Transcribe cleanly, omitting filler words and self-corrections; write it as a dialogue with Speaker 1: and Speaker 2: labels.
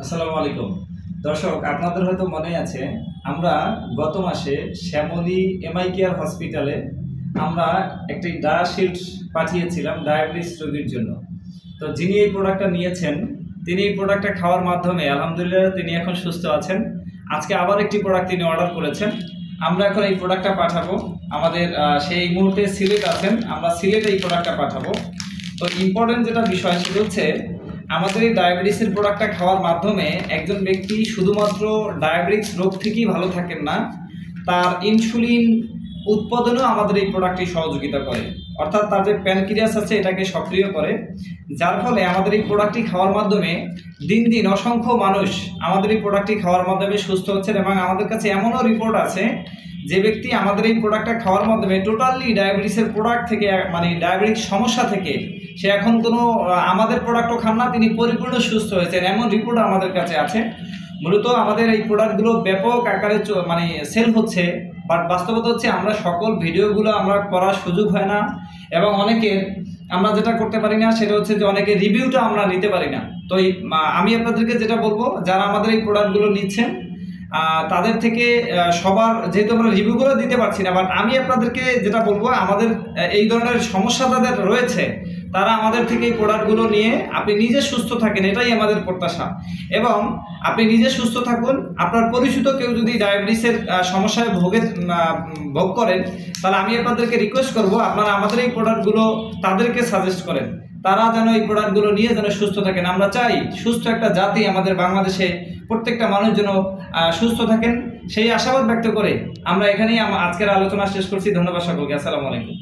Speaker 1: আসসালামু আলাইকুম দর্শক, আপনাদের হয়তো মনে আছে আমরা গত মাসে শ্যামলী এমআই কেয়ার হসপিটালে আমরা একটি ডায়াশিল্ড পাঠিয়েছিলাম ডায়াবেটিস রোগীর জন্য। তো যিনি এই প্রোডাক্টটা নিয়েছেন তিনি এই প্রোডাক্টটা খাওয়ার মাধ্যমে আলহামদুলিল্লাহ তিনি এখন সুস্থ আছেন। আজকে আবার একটি প্রোডাক্ট তিনি অর্ডার করেছেন। আমরা এখন এই প্রোডাক্টটা পাঠাবো আমাদের সেই মুহূর্তে সিলেট আছেন, আমরা সিলেটে এই প্রোডাক্টটা পাঠাবো। তো ইম্পর্টেন্ট যেটা বিষয় সেটা হচ্ছে আমাদের এই ডায়াবেটিসের প্রোডাক্টটা খাওয়ার মাধ্যমে একজন ব্যক্তি শুধুমাত্র ডায়াবেটিস রোগ থেকেই ভালো থাকেন না, তার ইনসুলিন উৎপাদনেও আমাদের এই প্রোডাক্টটি সহযোগিতা করে, অর্থাৎ তার যে প্যানক্রিয়াস আছে এটাকে সক্রিয় করে, যার ফলে আমাদের এই প্রোডাক্টটি খাওয়ার মাধ্যমে দিন দিন অসংখ্য মানুষ আমাদের এই প্রোডাক্টটি খাওয়ার মাধ্যমে সুস্থ হচ্ছেন। এবং আমাদের কাছে এমনও রিপোর্ট আছে যে ব্যক্তি আমাদের এই প্রোডাক্টটা খাওয়ার মাধ্যমে টোটালি ডায়াবেটিসের প্রোডাক্ট থেকে মানে ডায়াবেটিস সমস্যা থেকে সে এখন কোনো আমাদের প্রোডাক্টও খান না, তিনি পরিপূর্ণ সুস্থ হয়েছেন, এমন রিপোর্ট আমাদের কাছে আছে। মূলত আমাদের এই প্রোডাক্টগুলো ব্যাপক আকারে মানে সেল হচ্ছে, বাট বাস্তবতা হচ্ছে আমরা সকল ভিডিওগুলো আমরা করার সুযোগ হয় না, এবং অনেকের আমরা যেটা করতে পারি না সেটা হচ্ছে যে অনেকের রিভিউটা আমরা নিতে পারি না। তো আমি আপনাদেরকে যেটা বলবো, যারা আমাদের এই প্রোডাক্টগুলো নিচ্ছেন তাদের থেকে সবার, যেহেতু আমরা রিভিউগুলো দিতে পারছি না, বাট আমি আপনাদেরকে যেটা বলবো আমাদের এই ধরনের সমস্যা যাদের রয়েছে তারা আমাদের থেকে এই প্রোডাক্টগুলো নিয়ে আপনি নিজে সুস্থ থাকেন, এটাই আমাদের প্রত্যাশা। এবং আপনি নিজে সুস্থ থাকুন, আপনার পরিচিত কেউ যদি ডায়াবেটিসের সমস্যায় ভোগ করেন তাহলে আমি আপনাদেরকে রিকোয়েস্ট করব আপনারা আমাদের এই প্রোডাক্টগুলো তাদেরকে সাজেস্ট করেন, তারা যেন এই প্রোডাক্টগুলো নিয়ে যেন সুস্থ থাকেন। আমরা চাই সুস্থ একটা জাতি আমাদের বাংলাদেশে প্রত্যেকটা মানুষ যেন সুস্থ থাকেন, সেই আশাবাদ ব্যক্ত করে আমরা এখানেই আজকের আলোচনা শেষ করছি। ধন্যবাদ সকলকে। আসসালামু আলাইকুম।